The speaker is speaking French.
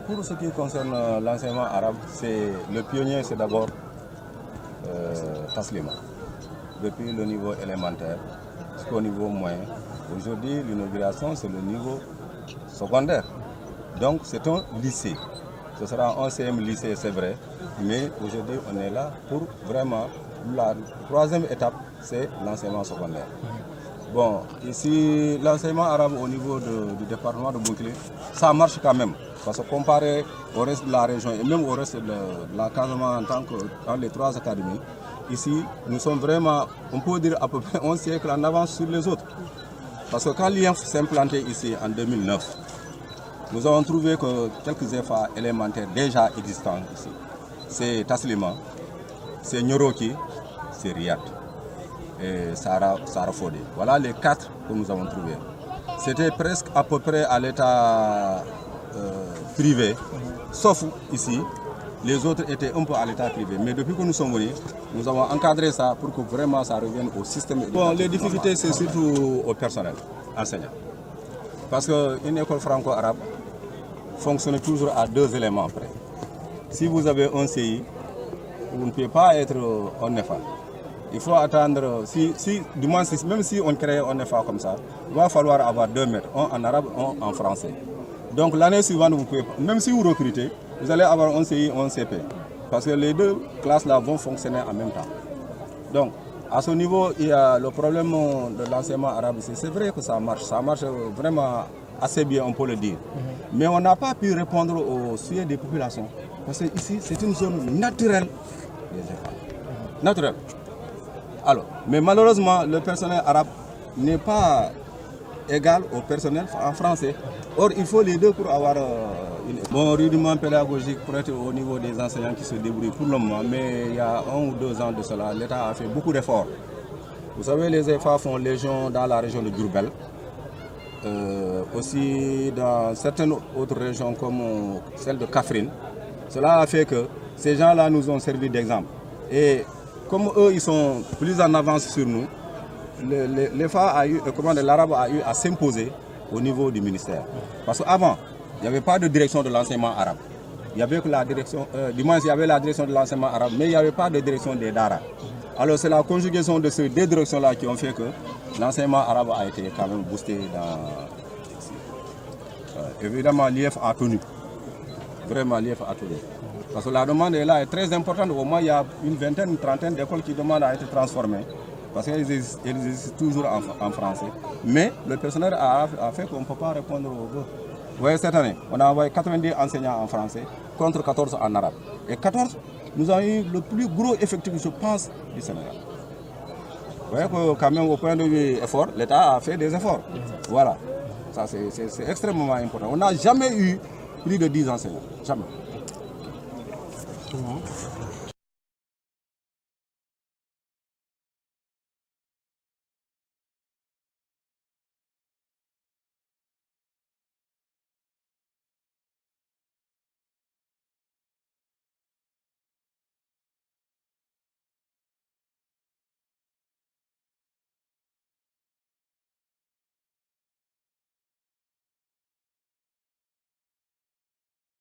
pour ce qui concerne l'enseignement arabe, le pionnier, c'est d'abord Taslima, depuis le niveau élémentaire jusqu'au niveau moyen. Aujourd'hui, l'inauguration, c'est le niveau secondaire. Donc, c'est un lycée. Ce sera un CM lycée, c'est vrai, mais aujourd'hui, on est là pour vraiment la troisième étape, c'est l'enseignement secondaire. Bon, ici, l'enseignement arabe au niveau du département de Bounkiling, ça marche quand même. Parce que comparé au reste de la région et même au reste de la Casamance en tant que dans les trois académies, ici, nous sommes vraiment, on peut dire à peu près un siècle en avance sur les autres. Parce que quand l'IEF s'est implanté ici en 2009, nous avons trouvé que quelques EFA élémentaires déjà existants ici, c'est Taslima, c'est Nyoroki, c'est Riyad et Sarah Fodé. Voilà les 4 que nous avons trouvés. C'était presque à peu près à l'état privé, sauf ici, les autres étaient un peu à l'état privé. Mais depuis que nous sommes venus, nous avons encadré ça pour que vraiment ça revienne au système éducatif. Bon, les difficultés, c'est surtout au personnel enseignant. Parce qu'une école franco-arabe fonctionne toujours à 2 éléments près. Si vous avez un CI, vous ne pouvez pas être en EFA. Il faut attendre, même si on crée un EFA comme ça, il va falloir avoir 2 maîtres, un en arabe, un en français. Donc l'année suivante, vous pouvez, même si vous recrutez, vous allez avoir un CI ou un CP. Parce que les 2 classes-là vont fonctionner en même temps. Donc, à ce niveau, il y a le problème de l'enseignement arabe. C'est vrai que ça marche vraiment assez bien, on peut le dire. Mais on n'a pas pu répondre aux souhaits des populations. Parce que ici, c'est une zone naturelle. Naturelle. Alors, mais malheureusement, le personnel arabe n'est pas égal au personnel en français. Or, il faut les 2 pour avoir une bon rudiment pédagogique pour être au niveau des enseignants qui se débrouillent pour le moment. Mais il y a 1 ou 2 ans de cela, l'État a fait beaucoup d'efforts. Vous savez, les EFA font légion dans la région de Diourbel. Aussi dans certaines autres régions comme celle de Kaffrine. Cela a fait que ces gens-là nous ont servi d'exemple. Et comme eux, ils sont plus en avance sur nous, l'arabe a eu à s'imposer au niveau du ministère. Parce qu'avant, il n'y avait pas de direction de l'enseignement arabe. Il y avait que la direction, du moins il y avait la direction de l'enseignement arabe, mais il n'y avait pas de direction des Dara. Alors c'est la conjugaison de ces 2 directions-là qui ont fait que l'enseignement arabe a été quand même boosté ici. Évidemment, l'IEF a tenu. Vraiment, l'IEF a tenu. Parce que la demande est là, est très importante. Au moins, il y a une vingtaine, une trentaine d'écoles qui demandent à être transformées. Parce qu'elles existent toujours en français. Mais le personnel a fait qu'on ne peut pas répondre aux vœux. Vous voyez, cette année, on a envoyé 90 enseignants en français contre 14 en arabe. Et 14, nous avons eu le plus gros effectif, je pense, du Sénégal. Vous voyez que quand même, au point de vue effort, l'État a fait des efforts. Voilà. Ça, c'est extrêmement important. On n'a jamais eu plus de 10 enseignants. Jamais.